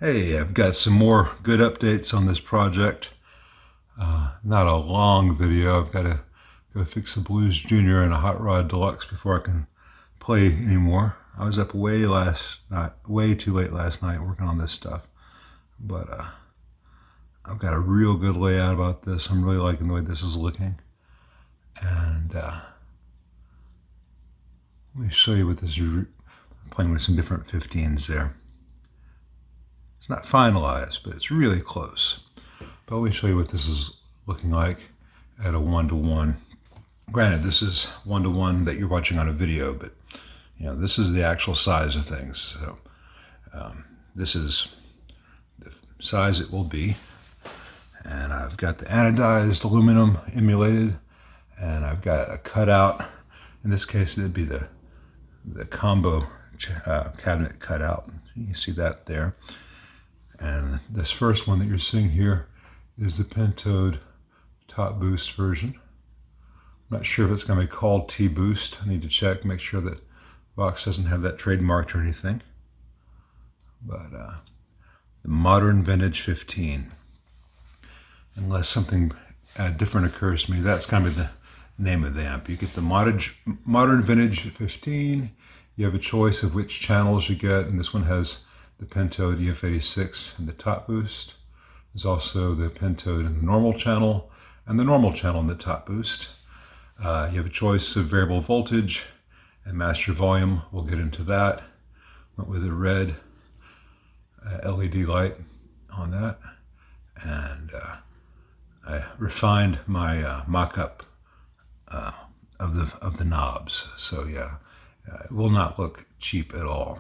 Hey, I've got some more good updates on this project. Not a long video. I've got to go fix the Blues Junior and a Hot Rod Deluxe before I can play anymore. I was up way too late last night working on this stuff. But I've got a real good layout about this. I'm really liking the way this is looking. And let me show you what this is. Playing with some different 15s there. It's not finalized, but it's really close. But let me show you what this is looking like at a 1-to-1. Granted, this is 1-to-1 that you're watching on a video, but this is the actual size of things. So this is the size it will be. And I've got the anodized aluminum emulated, and I've got a cutout. In this case, it'd be the combo cabinet cutout. You can see that there. And this first one that you're seeing here is the Pentode top boost version. I'm not sure if it's going to be called T-Boost. I need to check, make sure that Vox doesn't have that trademarked or anything. But the modern vintage 15. Unless something different occurs to me, that's kind of the name of the amp. You get the modern vintage 15. You have a choice of which channels you get, and this one has the Pentode EF86 and the top boost. There's also the Pentode in the normal channel and the normal channel in the top boost. You have a choice of variable voltage and master volume. We'll get into that. Went with a red LED light on that, and I refined my mock-up of the knobs. So yeah, it will not look cheap at all.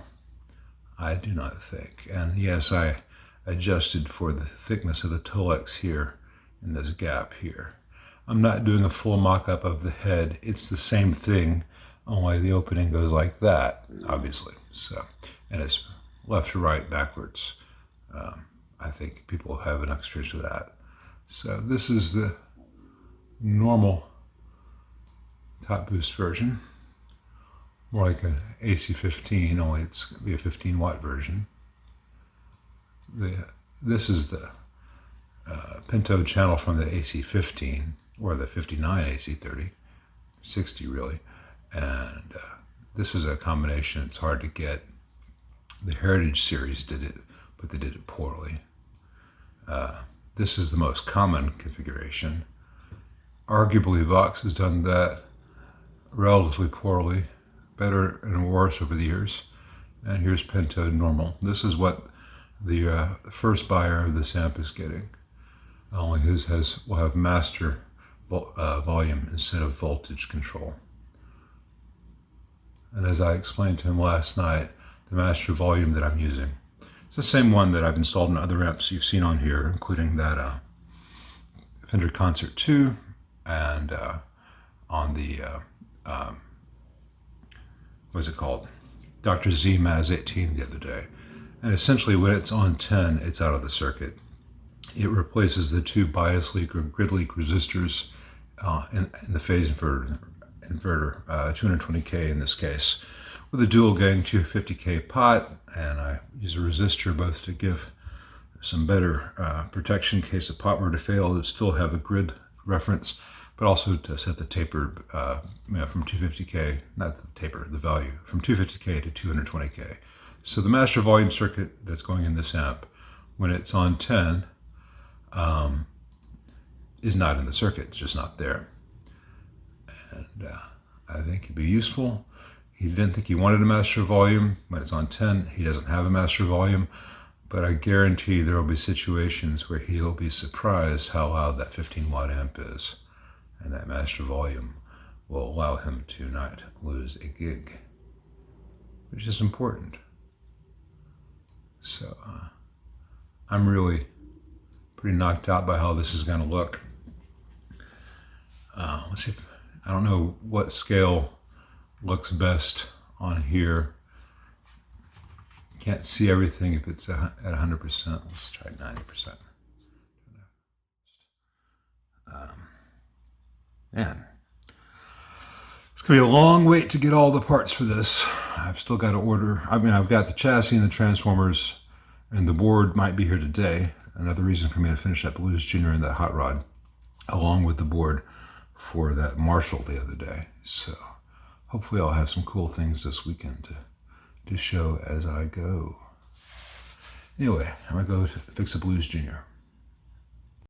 I do not think. And yes, I adjusted for the thickness of the Tolex here in this gap here. I'm not doing a full mock-up of the head. It's the same thing, only the opening goes like that, obviously. So, and it's left to right, backwards. I think people have enough experience with that. So this is the normal top boost version. More like an AC15, only it's going to be a 15-watt version. This is the Pentode channel from the AC15, or the 59 AC30, 60 really. And this is a combination. It's hard to get. The Heritage series did it, but they did it poorly. This is the most common configuration. Arguably, Vox has done that relatively poorly. Better and worse over the years. And here's Pentode normal. This is what the first buyer of this amp is getting. Only his will have master volume instead of voltage control. And as I explained to him last night, the master volume that I'm using, it's the same one that I've installed in other amps you've seen on here, including that Fender Concert 2 and on the what's it called? Dr. Z Maz 18 the other day. And essentially when it's on 10, it's out of the circuit. It replaces the two bias leak or grid leak resistors in the phase inverter 220K in this case, with a dual gang 250K pot, and I use a resistor both to give some better protection in case the pot were to fail. It still have a grid reference, but also to set the taper from 250K, not the taper, the value, from 250K to 220K. So the master volume circuit that's going in this amp, when it's on 10, is not in the circuit, it's just not there. And I think it'd be useful. He didn't think he wanted a master volume. When it's on 10, he doesn't have a master volume, but I guarantee there will be situations where he'll be surprised how loud that 15-watt amp is. And that master volume will allow him to not lose a gig, which is important. So I'm really pretty knocked out by how this is going to look. Let's see if, I don't know what scale looks best on here. Can't see everything if it's at 100%. Let's try 90%. Man, it's going to be a long wait to get all the parts for this. I've still got to order. I mean, I've got the chassis and the transformers And the board might be here today. Another reason for me to finish that Blues Junior and that hot rod, along with the board for that Marshall the other day. So hopefully I'll have some cool things this weekend to show as I go. Anyway, I'm going to go fix the Blues Junior.